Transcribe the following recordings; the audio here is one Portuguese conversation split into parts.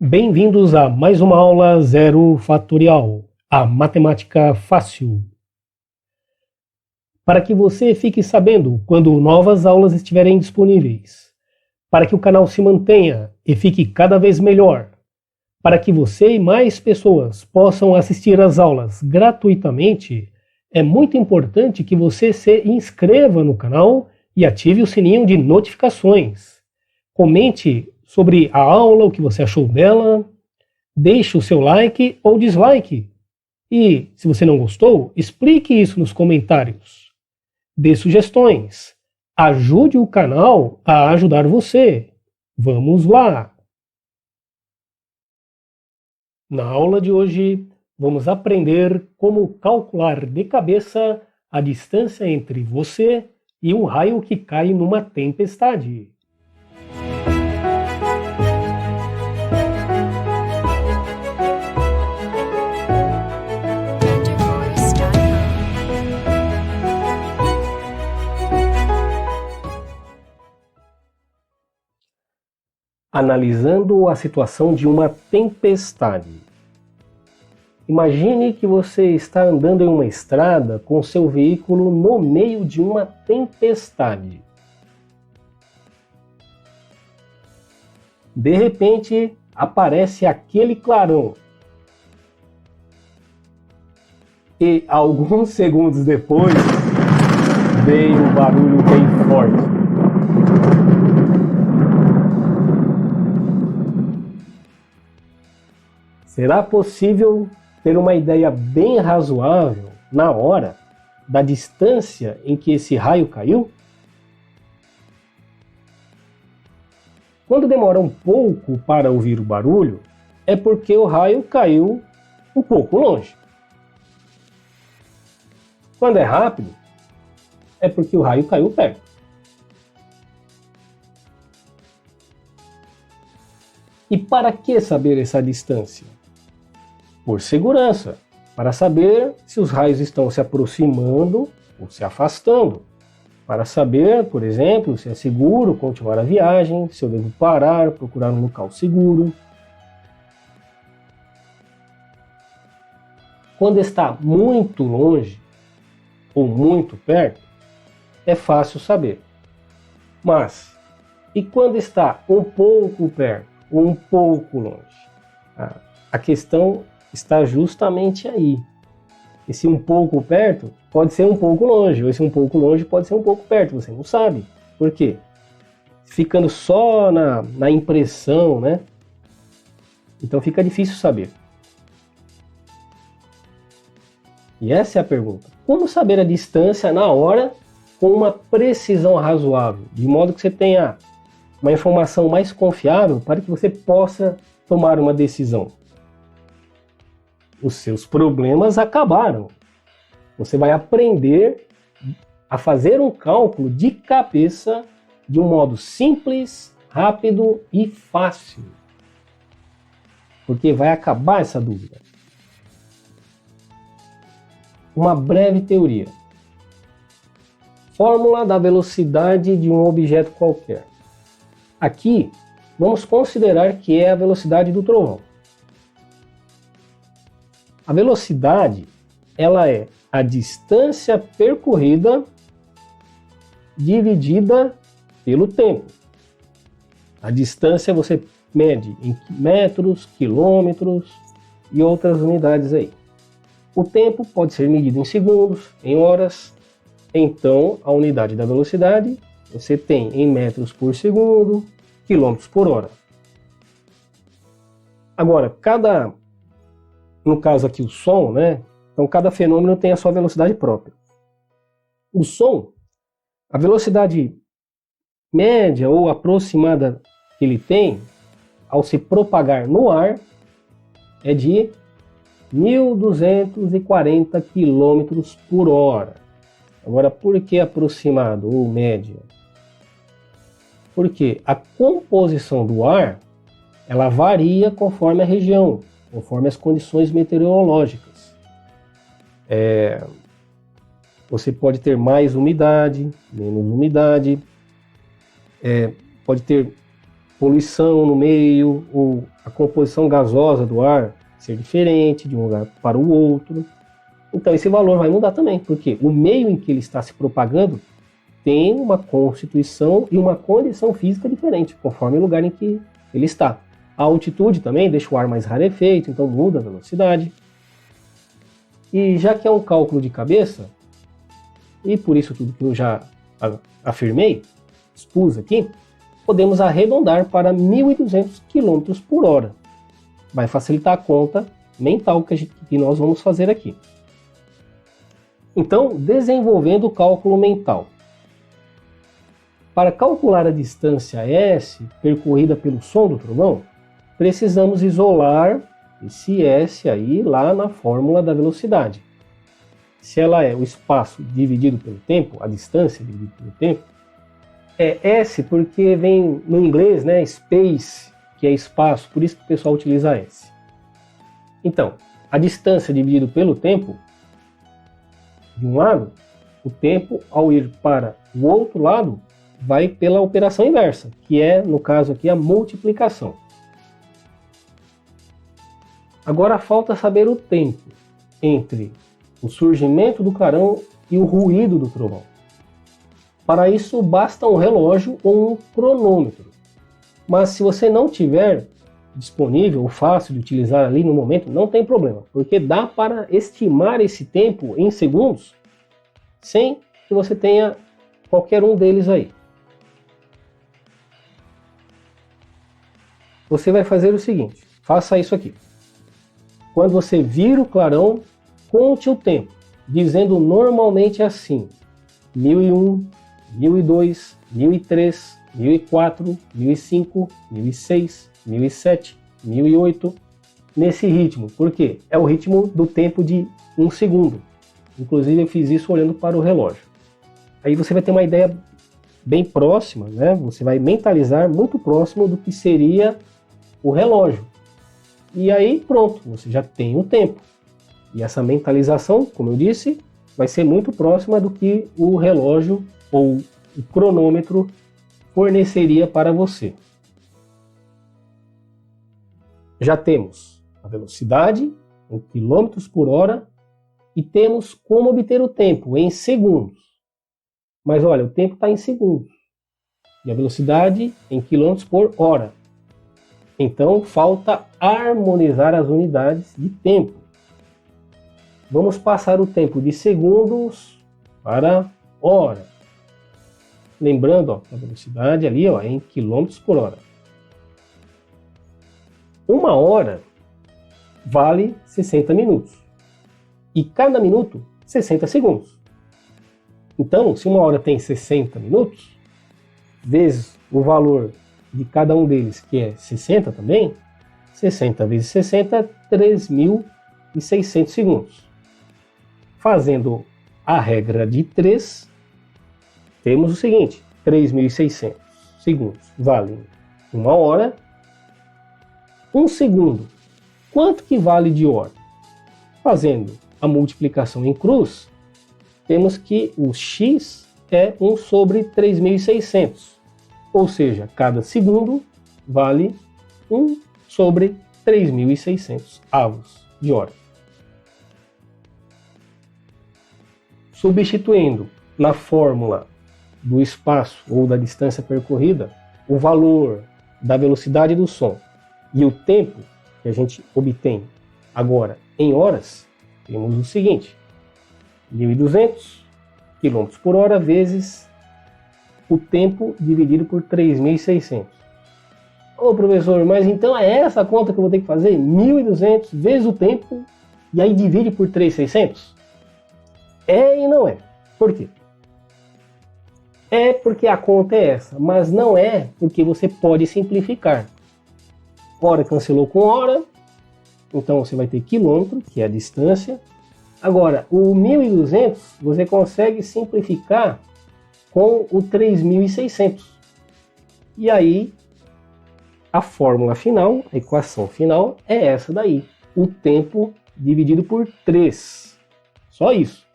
Bem-vindos a mais uma aula Zero Fatorial, a matemática fácil. Para que você fique sabendo quando novas aulas estiverem disponíveis, para que o canal se mantenha e fique cada vez melhor, para que você e mais pessoas possam assistir às aulas gratuitamente, é muito importante que você se inscreva no canal e ative o sininho de notificações. Comente sobre a aula, o que você achou dela, deixe o seu like ou dislike. E, se você não gostou, explique isso nos comentários. Dê sugestões. Ajude o canal a ajudar você. Vamos lá! Na aula de hoje, vamos aprender como calcular de cabeça a distância entre você e um raio que cai numa tempestade. Analisando a situação de uma tempestade. Imagine que você está andando em uma estrada com seu veículo no meio de uma tempestade. De repente, aparece aquele clarão. E alguns segundos depois, veio um barulho bem forte. Será possível ter uma ideia bem razoável, na hora, da distância em que esse raio caiu? Quando demora um pouco para ouvir o barulho, é porque o raio caiu um pouco longe. Quando é rápido, é porque o raio caiu perto. E para que saber essa distância? Por segurança, para saber se os raios estão se aproximando ou se afastando. Para saber, por exemplo, se é seguro continuar a viagem, se eu devo parar, procurar um local seguro. Quando está muito longe ou muito perto, é fácil saber. Mas, e quando está um pouco perto ou um pouco longe? A questão está justamente aí. Esse um pouco perto pode ser um pouco longe, ou esse um pouco longe pode ser um pouco perto, você não sabe. Por quê? Ficando só na impressão, né? Então fica difícil saber. E essa é a pergunta. Como saber a distância na hora com uma precisão razoável, de modo que você tenha uma informação mais confiável para que você possa tomar uma decisão? Os seus problemas acabaram. Você vai aprender a fazer um cálculo de cabeça de um modo simples, rápido e fácil. Porque vai acabar essa dúvida. Uma breve teoria. Fórmula da velocidade de um objeto qualquer. Aqui, vamos considerar que é a velocidade do trovão. A velocidade, ela é a distância percorrida dividida pelo tempo. A distância você mede em metros, quilômetros e outras unidades aí. O tempo pode ser medido em segundos, em horas. Então, a unidade da velocidade você tem em metros por segundo, quilômetros por hora. Agora, no caso aqui o som, né? Então cada fenômeno tem a sua velocidade própria. O som, a velocidade média ou aproximada que ele tem ao se propagar no ar é de 1.240 km por hora. Agora, por que aproximado ou média? Porque a composição do ar ela varia conforme a região, conforme as condições meteorológicas. Você pode ter mais umidade, menos umidade, pode ter poluição no meio, ou a composição gasosa do ar ser diferente de um lugar para o outro. Então esse valor vai mudar também, porque o meio em que ele está se propagando tem uma constituição e uma condição física diferente, conforme o lugar em que ele está. A altitude também deixa o ar mais rarefeito, então muda a velocidade. E já que é um cálculo de cabeça, e por isso tudo que eu já afirmei, expus aqui, podemos arredondar para 1.200 km por hora. Vai facilitar a conta mental que nós vamos fazer aqui. Então, desenvolvendo o cálculo mental. Para calcular a distância S percorrida pelo som do trovão, precisamos isolar esse S aí lá na fórmula da velocidade. Se ela é o espaço dividido pelo tempo, a distância dividida pelo tempo, é S porque vem no inglês, né, space, que é espaço, por isso que o pessoal utiliza S. Então, a distância dividida pelo tempo, de um lado, o tempo ao ir para o outro lado vai pela operação inversa, que é, no caso aqui, a multiplicação. Agora falta saber o tempo entre o surgimento do clarão e o ruído do trovão. Para isso basta um relógio ou um cronômetro. Mas se você não tiver disponível ou fácil de utilizar ali no momento, não tem problema, porque dá para estimar esse tempo em segundos sem que você tenha qualquer um deles aí. Você vai fazer o seguinte, faça isso aqui. Quando você vir o clarão, conte o tempo, dizendo normalmente assim: 1001, 1002, 1003, 1004, 1005, 1006, 1007, 1008, nesse ritmo. Por quê? É o ritmo do tempo de 1 segundo. Inclusive eu fiz isso olhando para o relógio. Aí você vai ter uma ideia bem próxima, né? Você vai mentalizar muito próximo do que seria o relógio. E aí pronto, você já tem o tempo. E essa mentalização, como eu disse, vai ser muito próxima do que o relógio ou o cronômetro forneceria para você. Já temos a velocidade em quilômetros por hora e temos como obter o tempo em segundos. Mas olha, o tempo está em segundos e a velocidade em quilômetros por hora. Então falta harmonizar as unidades de tempo. Vamos passar o tempo de segundos para hora. Lembrando, ó, a velocidade ali, ó, é em quilômetros por hora. 1 hora vale 60 minutos. E cada minuto, 60 segundos. Então, se 1 hora tem 60 minutos, vezes o valor de cada um deles, que é 60 também, 60 vezes 60, 3.600 segundos. Fazendo a regra de 3, temos o seguinte: 3.600 segundos valem 1 hora. 1 segundo, quanto que vale de hora? Fazendo a multiplicação em cruz, temos que o x é 1 sobre 3.600. Ou seja, cada segundo vale 1 sobre 3.600 avos de hora. Substituindo na fórmula do espaço ou da distância percorrida o valor da velocidade do som e o tempo que a gente obtém agora em horas, temos o seguinte: 1.200 km por hora vezes o tempo dividido por 3.600. Ô professor, mas então é essa a conta que eu vou ter que fazer? 1.200 vezes o tempo e aí divide por 3.600? É e não é. Por quê? É porque a conta é essa, mas não é porque você pode simplificar. Hora cancelou com hora, então você vai ter quilômetro, que é a distância. Agora, o 1.200 você consegue simplificar com o 3.600. E aí, a fórmula final, a equação final, é essa daí. O tempo dividido por 3. Só isso.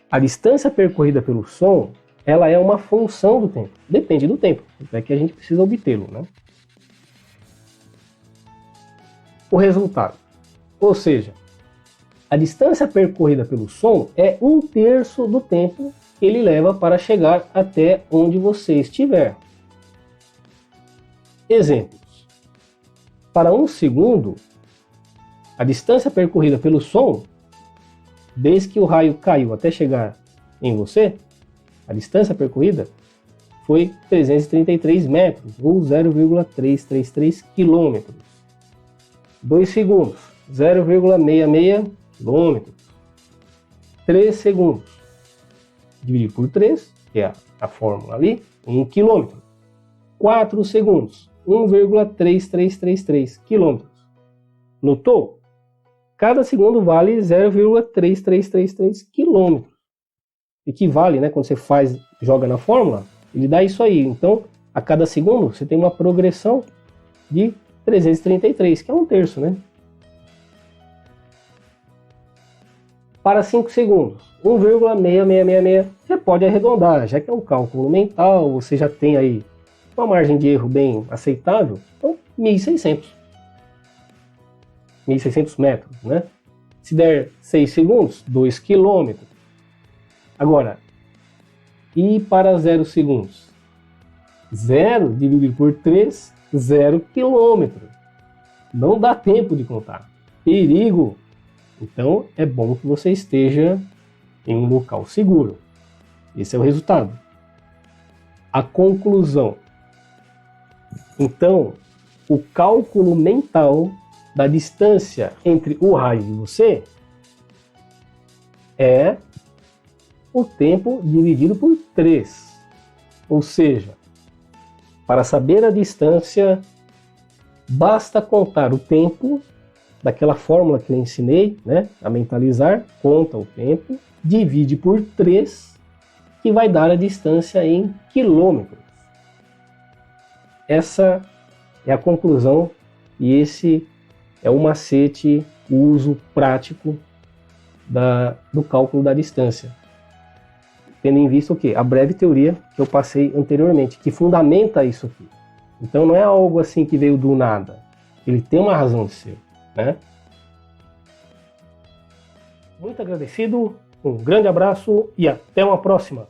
A distância percorrida pelo som ela é uma função do tempo. Depende do tempo, é que a gente precisa obtê-lo, né? O resultado. Ou seja, a distância percorrida pelo som é 1/3 do tempo que ele leva para chegar até onde você estiver. Exemplos. Para 1 segundo, a distância percorrida pelo som, desde que o raio caiu até chegar em você, a distância percorrida foi 333 metros, ou 0,333 quilômetros. 2 segundos, 0,66 quilômetros. 3 segundos, dividido por 3, que é a fórmula ali, 1 quilômetro. 4 segundos, 1,3333 quilômetros. Notou? Cada segundo vale 0,3333 quilômetros. Equivale, né? Quando você joga na fórmula, ele dá isso aí. Então, a cada segundo, você tem uma progressão de 333, que é 1/3, né? Para 5 segundos, 1,6666. Você pode arredondar, já que é um cálculo mental, você já tem aí uma margem de erro bem aceitável. Então, 1.600. 1.600 metros, né? Se der 6 segundos, 2 quilômetros. Agora, e para 0 segundos? 0 dividido por 3, 0 quilômetro. Não dá tempo de contar. Perigo! Então, é bom que você esteja em um local seguro. Esse é o resultado. A conclusão. Então, o cálculo mental da distância entre o raio e você é o tempo dividido por 3. Ou seja, para saber a distância, basta contar o tempo daquela fórmula que eu ensinei, né, a mentalizar, conta o tempo, divide por 3, que vai dar a distância em quilômetros. Essa é a conclusão e esse é o macete, o uso prático do cálculo da distância. Tendo em vista o quê? A breve teoria que eu passei anteriormente, que fundamenta isso aqui. Então não é algo assim que veio do nada. Ele tem uma razão de ser, né? Muito agradecido, um grande abraço e até uma próxima!